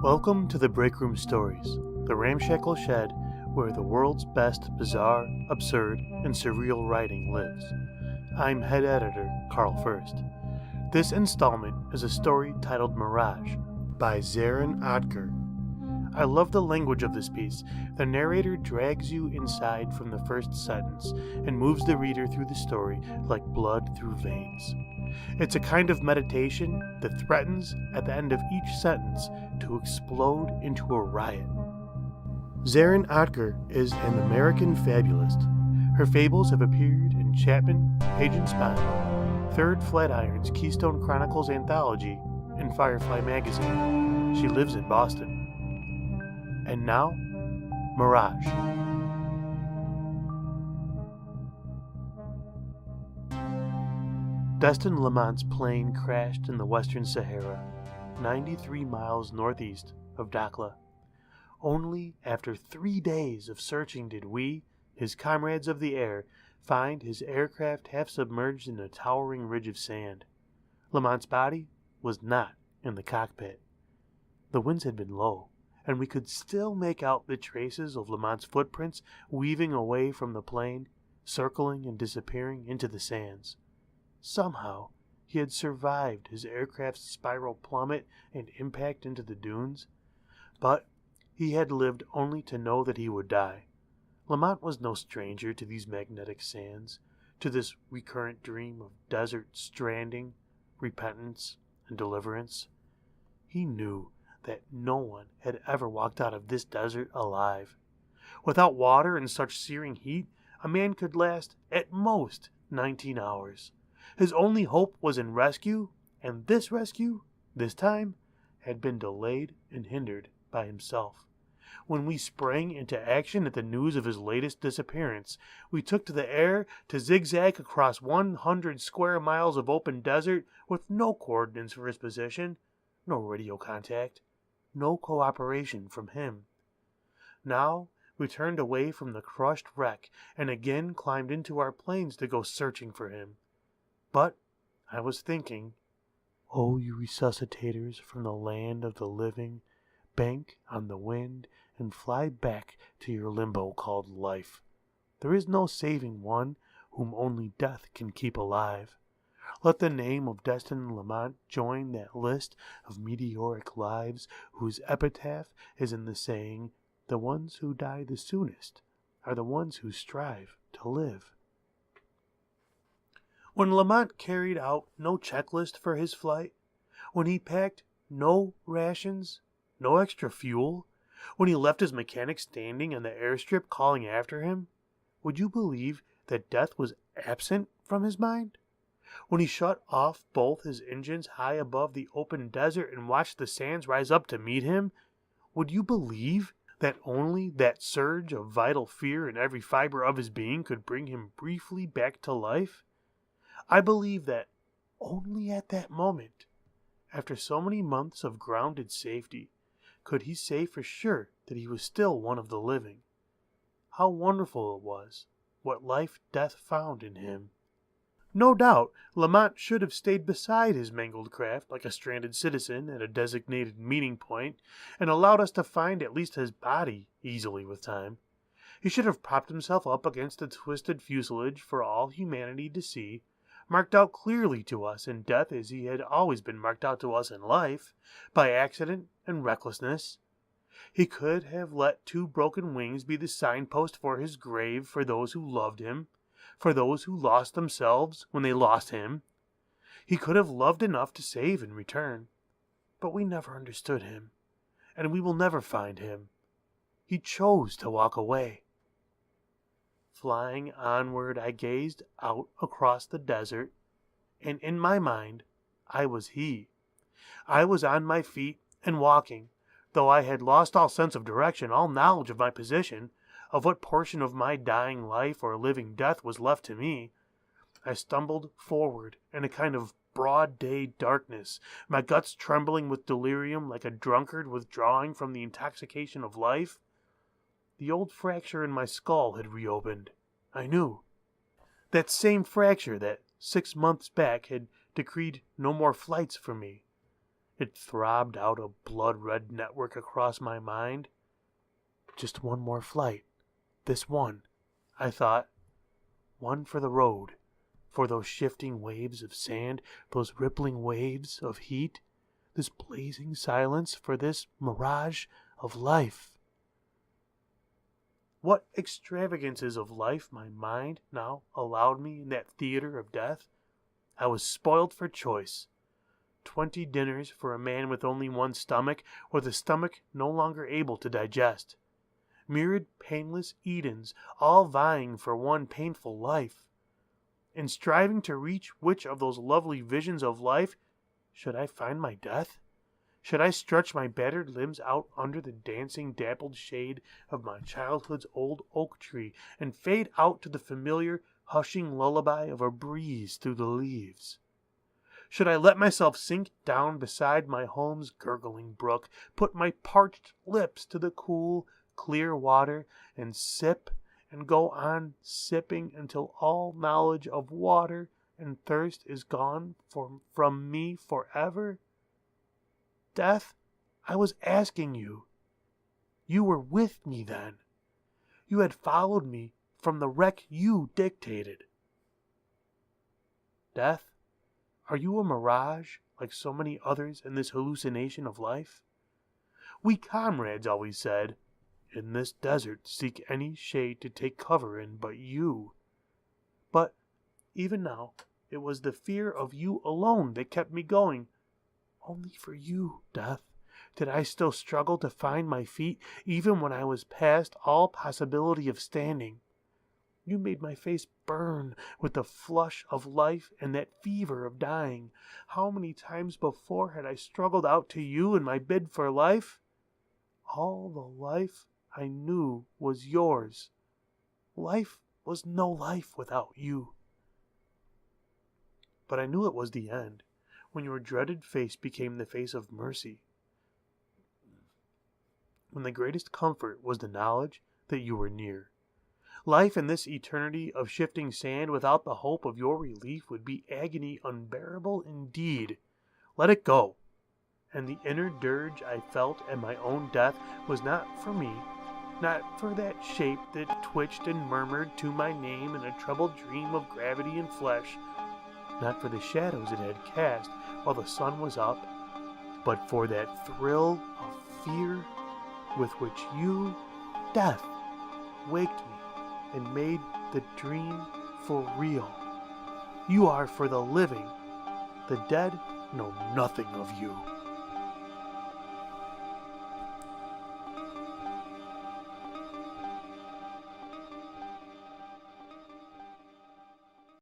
Welcome to the Break Room Stories, the ramshackle shed where the world's best bizarre, absurd, and surreal writing lives. I'm head editor Carl First. This installment is a story titled Mirage by Zerrin Otgur. I love the language of this piece. The narrator drags you inside from the first sentence and moves the reader through the story like blood through veins. It's a kind of meditation that threatens, at the end of each sentence, to explode into a riot. Zerrin Otgur is an American fabulist. Her fables have appeared in Chapman, Page & Spine, Third Flatiron's Keystone Chronicles Anthology, and Firefly Magazine. She lives in Boston. And now, Mirage. Destin Lamont's plane crashed in the Western Sahara, 93 miles northeast of Dakhla. Only after 3 days of searching did we, his comrades of the air, find his aircraft half submerged in a towering ridge of sand. Lamont's body was not in the cockpit. The winds had been low, and we could still make out the traces of Lamont's footprints weaving away from the plane, circling and disappearing into the sands. Somehow, he had survived his aircraft's spiral plummet and impact into the dunes, but he had lived only to know that he would die. Lamont was no stranger to these magnetic sands, to this recurrent dream of desert stranding, repentance, and deliverance. He knew that no one had ever walked out of this desert alive. Without water and such searing heat, a man could last at most 19 hours. His only hope was in rescue, and this rescue, this time, had been delayed and hindered by himself. When we sprang into action at the news of his latest disappearance, we took to the air to zigzag across 100 square miles of open desert with no coordinates for his position, no radio contact, no cooperation from him. Now we turned away from the crushed wreck and again climbed into our planes to go searching for him. But I was thinking, "Oh, you resuscitators from the land of the living, bank on the wind and fly back to your limbo called life. There is no saving one whom only death can keep alive. Let the name of Destin Lamont join that list of meteoric lives whose epitaph is in the saying, 'The ones who die the soonest are the ones who strive to live.'" When Lamont carried out no checklist for his flight, when he packed no rations, no extra fuel, when he left his mechanic standing on the airstrip calling after him, would you believe that death was absent from his mind? When he shut off both his engines high above the open desert and watched the sands rise up to meet him, would you believe that only that surge of vital fear in every fiber of his being could bring him briefly back to life? I believe that only at that moment, after so many months of grounded safety, could he say for sure that he was still one of the living. How wonderful it was, what life death found in him. No doubt, Lamont should have stayed beside his mangled craft like a stranded citizen at a designated meeting point and allowed us to find at least his body easily with time. He should have propped himself up against the twisted fuselage for all humanity to see, marked out clearly to us in death as he had always been marked out to us in life, by accident and recklessness. He could have let 2 broken wings be the signpost for his grave for those who loved him, for those who lost themselves when they lost him. He could have loved enough to save in return, but we never understood him, and we will never find him. He chose to walk away. Flying onward, I gazed out across the desert, and in my mind, I was he. I was on my feet and walking, though I had lost all sense of direction, all knowledge of my position, of what portion of my dying life or living death was left to me. I stumbled forward in a kind of broad day darkness, my guts trembling with delirium like a drunkard withdrawing from the intoxication of life. The old fracture in my skull had reopened, I knew. That same fracture that 6 months back had decreed no more flights for me. It throbbed out a blood-red network across my mind. Just one more flight. This one, I thought. One for the road, for those shifting waves of sand, those rippling waves of heat, this blazing silence, for this mirage of life. What extravagances of life my mind now allowed me in that theater of death. I was spoiled for choice. 20 dinners for a man with only one stomach, or the stomach no longer able to digest. Myriad painless Edens, all vying for one painful life. In striving to reach which of those lovely visions of life should I find my death? Should I stretch my battered limbs out under the dancing dappled shade of my childhood's old oak tree and fade out to the familiar hushing lullaby of a breeze through the leaves? Should I let myself sink down beside my home's gurgling brook, put my parched lips to the cool, clear water, and sip and go on sipping until all knowledge of water and thirst is gone from me forever? Death, I was asking you. You were with me then. You had followed me from the wreck you dictated. Death, are you a mirage like so many others in this hallucination of life? We comrades always said, in this desert seek any shade to take cover in but you. But even now, it was the fear of you alone that kept me going. Only for you, Death, did I still struggle to find my feet, even when I was past all possibility of standing. You made my face burn with the flush of life and that fever of dying. How many times before had I struggled out to you in my bid for life? All the life I knew was yours. Life was no life without you. But I knew it was the end, when your dreaded face became the face of mercy. When the greatest comfort was the knowledge that you were near. Life in this eternity of shifting sand without the hope of your relief would be agony unbearable indeed. Let it go. And the inner dirge I felt at my own death was not for me, not for that shape that twitched and murmured to my name in a troubled dream of gravity and flesh, not for the shadows it had cast while the sun was up, but for that thrill of fear with which you, Death, waked me and made the dream for real. You are for the living. The dead know nothing of you.